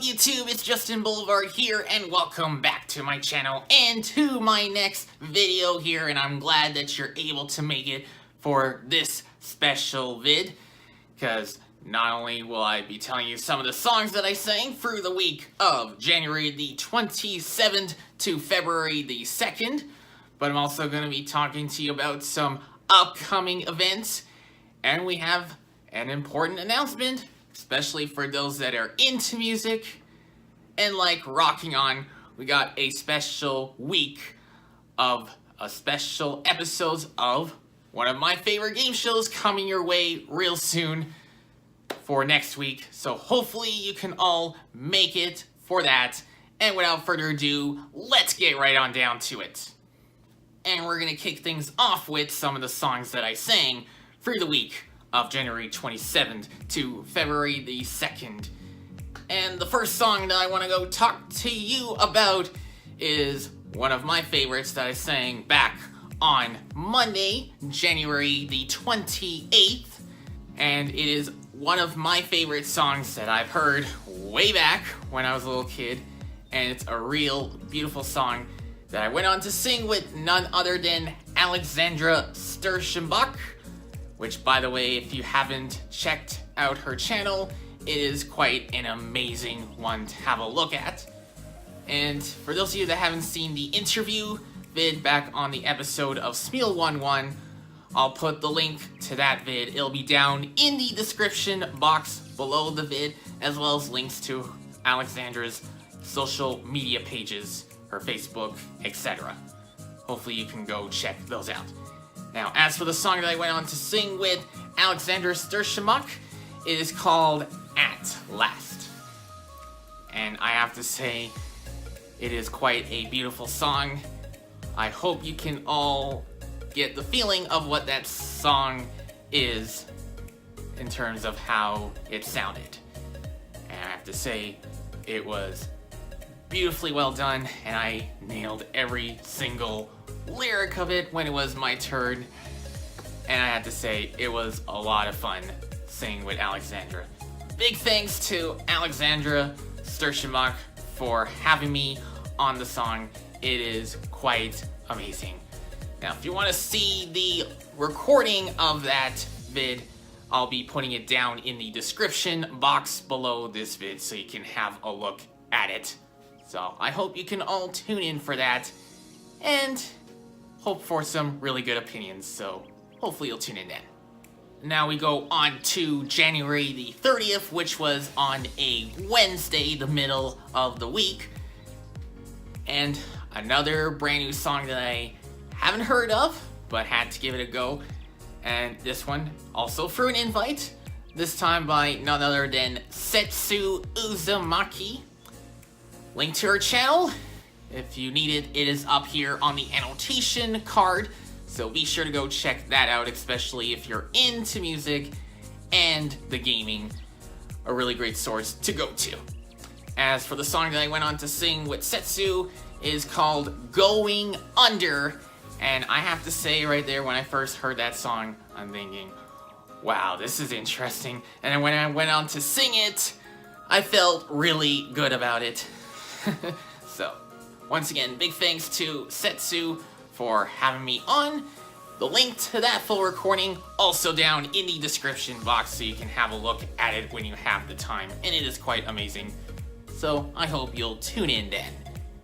YouTube? It's Justin Boulevard here, and welcome back to my channel and to my next video here, and I'm glad that you're able to make it for this special vid, because not only will I be telling you some of the songs that I sang through the week of January the 27th to February the 2nd, but I'm also going to be talking to you about some upcoming events, and we have an important announcement, especially for those that are into music and like rocking on. We got a special week of special episodes of one of my favorite game shows coming your way real soon for next week. So hopefully you can all make it for that. And without further ado, let's get right on down to it. And we're gonna kick things off with some of the songs that I sang through the week of January 27th to February the 2nd. And the first song that I want to go talk to you about is one of my favorites that I sang back on Monday, January the 28th. And it is one of my favorite songs that I've heard way back when I was a little kid. And it's a real beautiful song that I went on to sing with none other than Alexandra Sterzenbach, which, by the way, if you haven't checked out her channel, it is quite an amazing one to have a look at. And for those of you that haven't seen the interview vid back on the episode of Smule 11, I'll put the link to that vid. It'll be down in the description box below the vid, as well as links to Alexandra's social media pages, her Facebook, etc. Hopefully you can go check those out. Now, as for the song that I went on to sing with Alexandra Sterzenbach, it is called At Last. And I have to say, it is quite a beautiful song. I hope you can all get the feeling of what that song is in terms of how it sounded. And I have to say, it was beautifully well done, and I nailed every single lyric of it when it was my turn, and I have to say it was a lot of fun singing with Alexandra. Big thanks to Alexandra Sterzenbach for having me on the song. It is quite amazing. Now, if you want to see the recording of that vid, I'll be putting it down in the description box below this vid so you can have a look at it. So I hope you can all tune in for that and hope for some really good opinions, so hopefully you'll tune in then. Now we go on to January the 30th, which was on a Wednesday, the middle of the week. And another brand new song that I haven't heard of, but had to give it a go. And this one also through an invite, this time by none other than Setsu Uzumaki. Link to her channel, if you need it, it is up here on the annotation card, so be sure to go check that out, especially if you're into music and the gaming. A really great source to go to. As for the song that I went on to sing with Setsu, is called Going Under, and I have to say right there, when I first heard that song, I'm thinking, wow, this is interesting. And then when I went on to sing it, I felt really good about it. So, once again, big thanks to Setsu for having me on. The link to that full recording also down in the description box so you can have a look at it when you have the time, and it is quite amazing. So, I hope you'll tune in then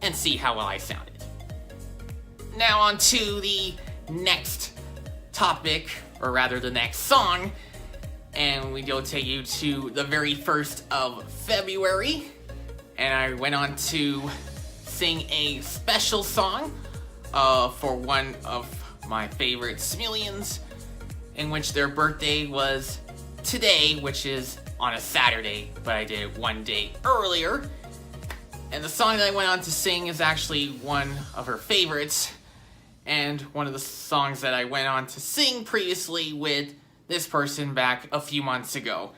and see how well I sounded. Now on to the next topic, or rather the next song, and we go take you to the very 1st of February. And I went on to sing a special song for one of my favorite Smulians, in which their birthday was today, which is on a Saturday, but I did it one day earlier. And the song that I went on to sing is actually one of her favorites, and one of the songs that I went on to sing previously with this person back a few months ago.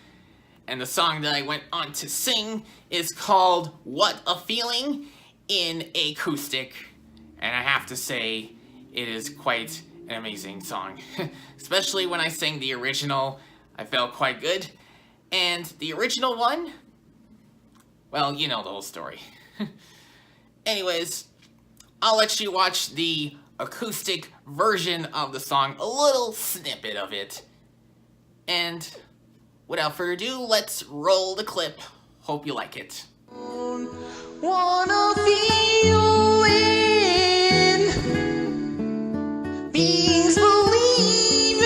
And the song that I went on to sing is called What a Feeling in acoustic. And I have to say, it is quite an amazing song. Especially when I sang the original, I felt quite good. And the original one well, you know the whole story. Anyways, I'll let you watch the acoustic version of the song, a little snippet of it. And without further ado, let's roll the clip. Hope you like it. Wanna feel in beings believing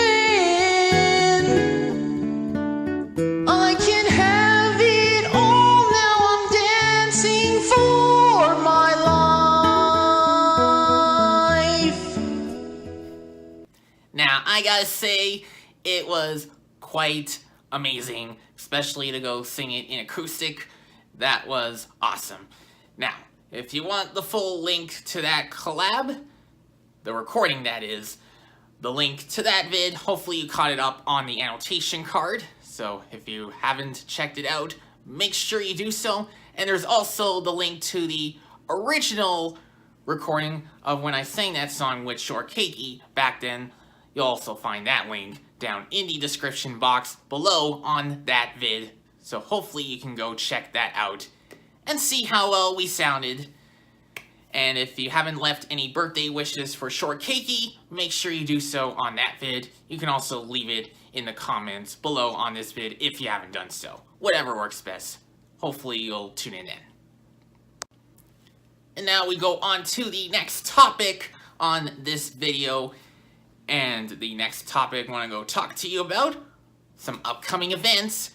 I can have it all. Now I'm dancing for my life. Now, I gotta say, it was quite amazing, especially to go sing it in acoustic. That was awesome. Now, if you want the full link to that collab, the recording that is, the link to that vid, hopefully you caught it up on the annotation card. So if you haven't checked it out, make sure you do so. And there's also the link to the original recording of when I sang that song with Shortcakey back then. You'll also find that link down in the description box below on that vid. So hopefully you can go check that out and see how well we sounded. And if you haven't left any birthday wishes for Shortcakey, make sure you do so on that vid. You can also leave it in the comments below on this vid if you haven't done so. Whatever works best. Hopefully you'll tune in then. And now we go on to the next topic on this video. And the next topic I want to go talk to you about some upcoming events.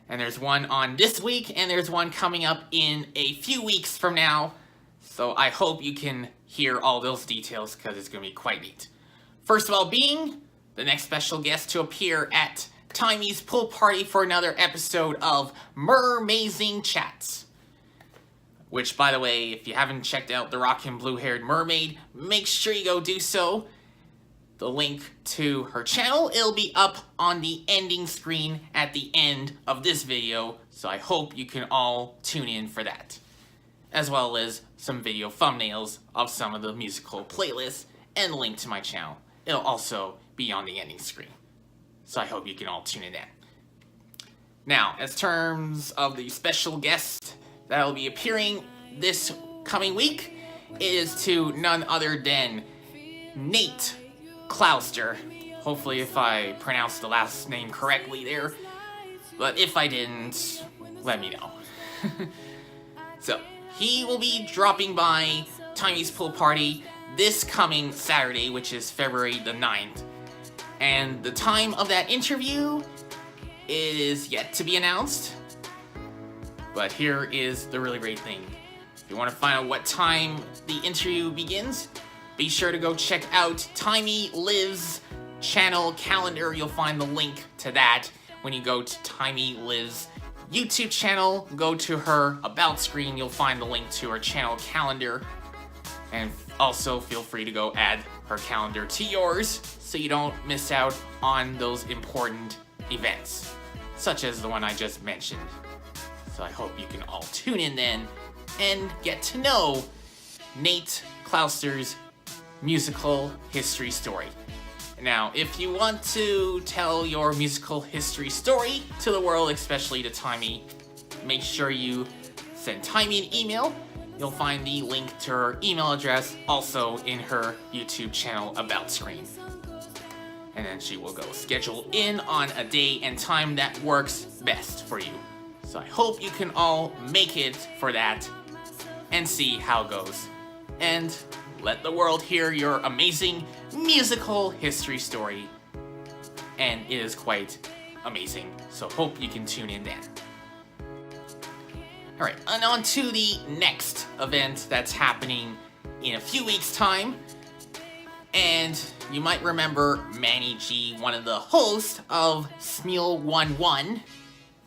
And there's one on this week, and there's one coming up in a few weeks from now. So I hope you can hear all those details, because it's going to be quite neat. First of all being, the next special guest to appear at Timey's pool party for another episode of Mermazing Chats. Which, by the way, if you haven't checked out the rockin' blue-haired mermaid, make sure you go do so. The link to her channel, it'll be up on the ending screen at the end of this video, so I hope you can all tune in for that. As well as some video thumbnails of some of the musical playlists and the link to my channel. It'll also be on the ending screen, so I hope you can all tune in then. Now, as terms of the special guest that will be appearing this coming week, it is to none other than Nate Clouster. Hopefully if I pronounced the last name correctly there, but if I didn't, let me know. So, he will be dropping by Timey's pool party this coming Saturday, which is February the 9th. And the time of that interview is yet to be announced. But here is the really great thing. If you want to find out what time the interview begins, be sure to go check out Timey Lives channel calendar. You'll find the link to that when you go to Timey Lives YouTube channel. Go to her about screen. You'll find the link to her channel calendar. And also feel free to go add her calendar to yours so you don't miss out on those important events, such as the one I just mentioned. So I hope you can all tune in then and get to know Nate Clouster's musical history story. Now, if you want to tell your musical history story to the world, especially to Timey, make sure you send Timey an email. You'll find the link to her email address also in her YouTube channel about screen. And then she will go schedule in on a day and time that works best for you. So I hope you can all make it for that and see how it goes. And let the world hear your amazing musical history story. And it is quite amazing. So hope you can tune in then. Alright, and on to the next event that's happening in a few weeks' time. And you might remember Manny G, one of the hosts of Smule 11.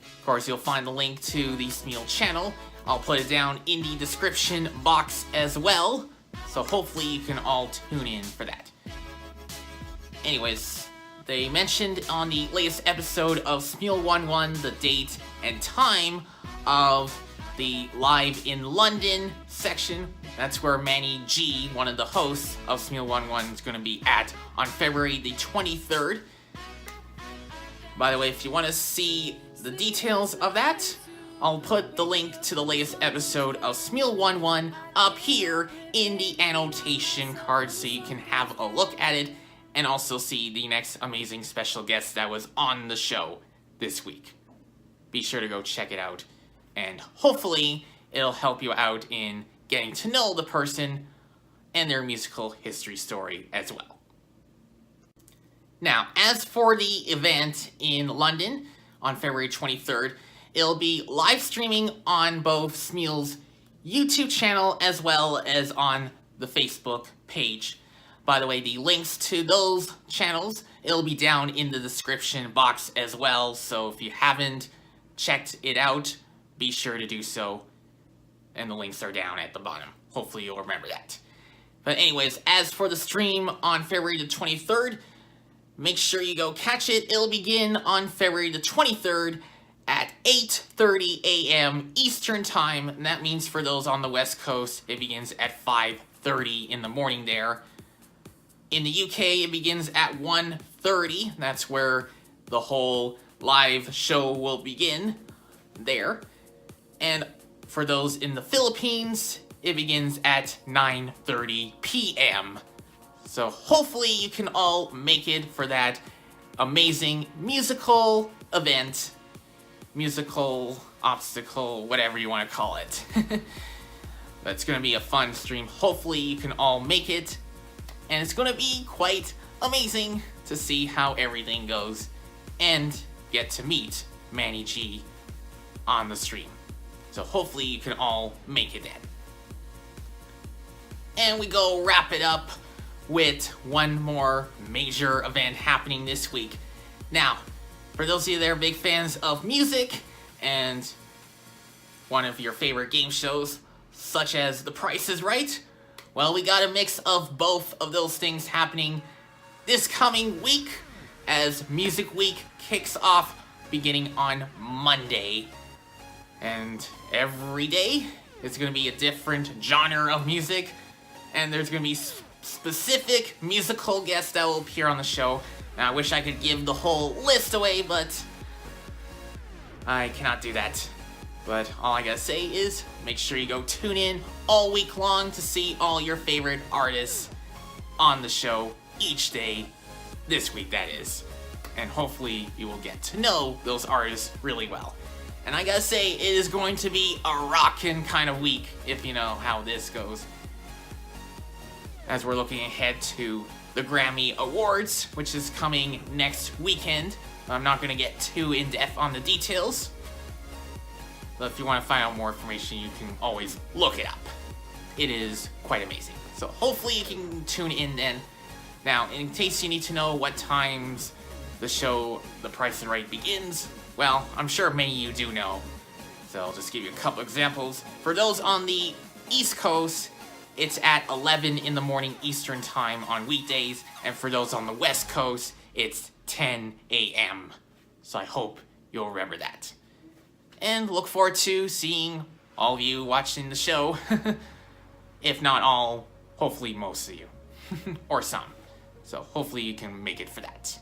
Of course, you'll find the link to the Smule channel. I'll put it down in the description box as well. So hopefully you can all tune in for that. Anyways, they mentioned on the latest episode of Smule 11 the date and time of the Live in London section. That's where Manny G, one of the hosts of Smule 11, is going to be at on February the 23rd. By the way, if you want to see the details of that, I'll put the link to the latest episode of Smule 11 up here in the annotation card so you can have a look at it and also see the next amazing special guest that was on the show this week. Be sure to go check it out, and hopefully it'll help you out in getting to know the person and their musical history story as well. Now, as for the event in London on February 23rd, it'll be live streaming on both Smule's YouTube channel as well as on the Facebook page. By the way, the links to those channels, it'll be down in the description box as well, so if you haven't checked it out, be sure to do so, and the links are down at the bottom. Hopefully you'll remember that. But anyways, as for the stream on February the 23rd, make sure you go catch it. It'll begin on February the 23rd at 8:30 a.m. Eastern Time, and that means for those on the West Coast, it begins at 5:30 in the morning there. In the UK, it begins at 1:30. That's where the whole live show will begin there. And for those in the Philippines, it begins at 9:30 p.m. So hopefully you can all make it for that amazing musical event. Musical obstacle, whatever you want to call it. That's going to be a fun stream. Hopefully you can all make it. And it's going to be quite amazing to see how everything goes and get to meet Manny G on the stream. So hopefully you can all make it then. And we go wrap it up with one more major event happening this week. Now, for those of you that are big fans of music and one of your favorite game shows, such as The Price is Right, well, we got a mix of both of those things happening this coming week as Music Week kicks off beginning on Monday. And every day, it's going to be a different genre of music, and there's going to be specific musical guests that will appear on the show. Now, I wish I could give the whole list away, but I cannot do that. But all I gotta say is, make sure you go tune in all week long to see all your favorite artists on the show each day, this week that is. And hopefully you will get to know those artists really well. And I gotta say, it is going to be a rockin' kind of week, if you know how this goes. As we're looking ahead to the Grammy Awards, which is coming next weekend. I'm not going to get too in-depth on the details, but if you want to find out more information, you can always look it up. It is quite amazing. So hopefully you can tune in then. Now, in case you need to know what times the show The Price is Right begins, well, I'm sure many of you do know. So I'll just give you a couple examples. For those on the East Coast, it's at 11 in the morning Eastern Time on weekdays, and for those on the West Coast, it's 10 a.m. So I hope you'll remember that. And look forward to seeing all of you watching the show. If not all, hopefully most of you. Or some. So hopefully you can make it for that.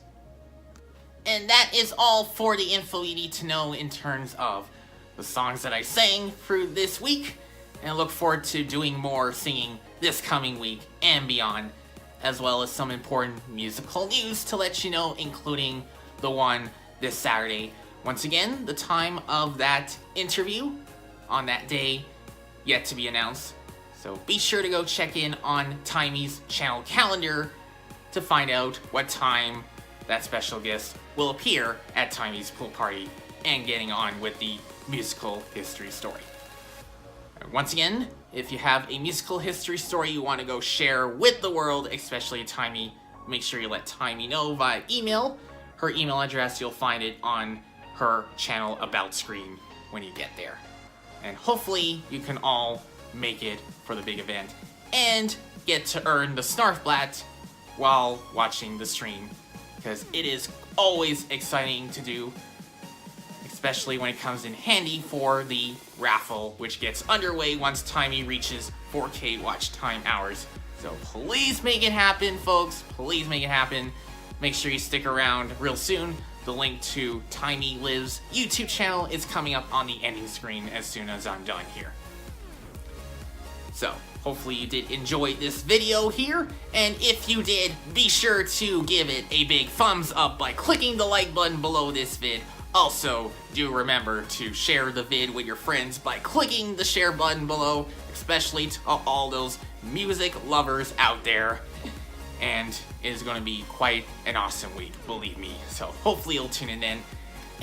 And that is all for the info you need to know in terms of the songs that I sang through this week. And I look forward to doing more singing this coming week and beyond, as well as some important musical news to let you know, including the one this Saturday. Once again, the time of that interview on that day yet to be announced. So be sure to go check in on Timey's channel calendar to find out what time that special guest will appear at Timey's pool party and getting on with the musical history story. Once again, if you have a musical history story you want to go share with the world, especially Timey, make sure you let Timey know via email. Her email address, you'll find it on her channel about screen when you get there. And hopefully you can all make it for the big event and get to earn the Snarfblatt while watching the stream, because it is always exciting to do, especially when it comes in handy for the raffle, which gets underway once Timey reaches 4K watch time hours. So please make it happen, folks. Please make it happen. Make sure you stick around real soon the link to Tiny Liv's YouTube channel is coming up on the ending screen as soon as I'm done here. So, hopefully you did enjoy this video here, and if you did, be sure to give it a big thumbs up by clicking the like button below this vid. Also, do remember to share the vid with your friends by clicking the share button below, especially to all those music lovers out there. And it is going to be quite an awesome week, believe me. So hopefully you'll tune in then.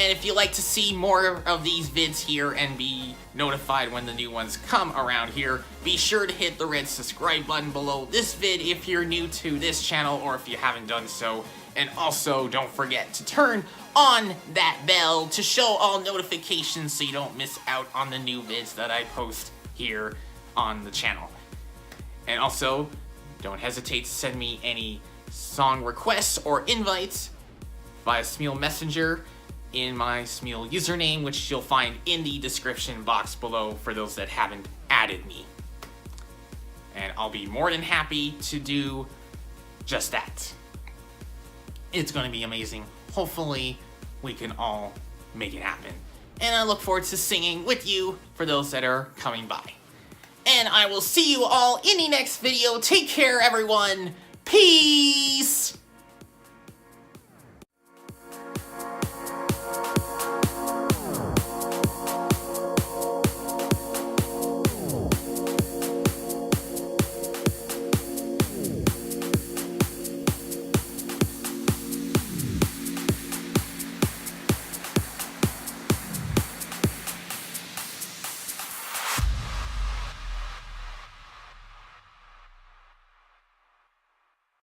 And if you'd like to see more of these vids here and be notified when the new ones come around here, be sure to hit the red subscribe button below this vid if you're new to this channel or if you haven't done so. And also don't forget to turn on that bell to show all notifications so you don't miss out on the new vids that I post here on the channel. And also, don't hesitate to send me any song requests or invites via Smule Messenger in my Smule username, which you'll find in the description box below for those that haven't added me. And I'll be more than happy to do just that. It's going to be amazing. Hopefully, we can all make it happen. And I look forward to singing with you for those that are coming by. And I will see you all in the next video. Take care, everyone. Peace!